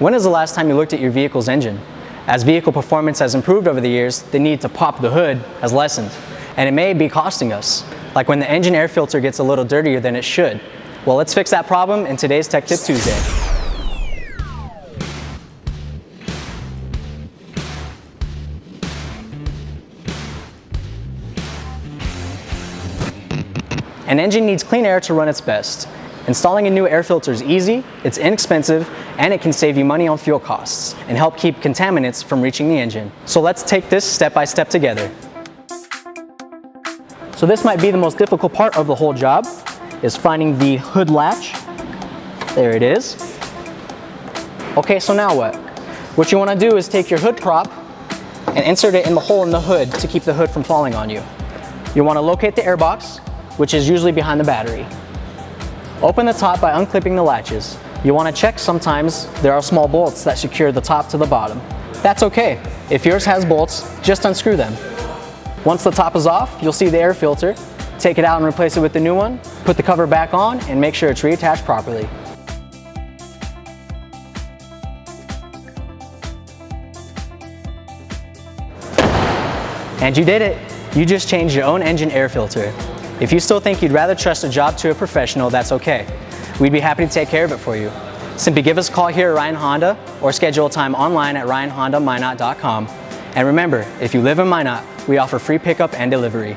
When is the last time you looked at your vehicle's engine? As vehicle performance has improved over the years, the need to pop the hood has lessened, and it may be costing us, like when the engine air filter gets a little dirtier than it should. Well, let's fix that problem in today's Tech Tip Tuesday. An engine needs clean air to run its best. Installing a new air filter is easy, it's inexpensive, and it can save you money on fuel costs and help keep contaminants from reaching the engine. So let's take this step by step together. So this might be the most difficult part of the whole job, is finding the hood latch. There it is. Okay, so now what? What you want to do is take your hood prop and insert it in the hole in the hood to keep the hood from falling on you. You want to locate the air box, which is usually behind the battery. Open the top by unclipping the latches. You want to check sometimes there are small bolts that secure the top to the bottom. That's okay. If yours has bolts, just unscrew them. Once the top is off, you'll see the air filter. Take it out and replace it with the new one. Put the cover back on and make sure it's reattached properly. And you did it. You just changed your own engine air filter. If you still think you'd rather trust a job to a professional, that's okay. We'd be happy to take care of it for you. Simply give us a call here at Ryan Honda or schedule a time online at ryanhondaminot.com. And remember, if you live in Minot, we offer free pickup and delivery.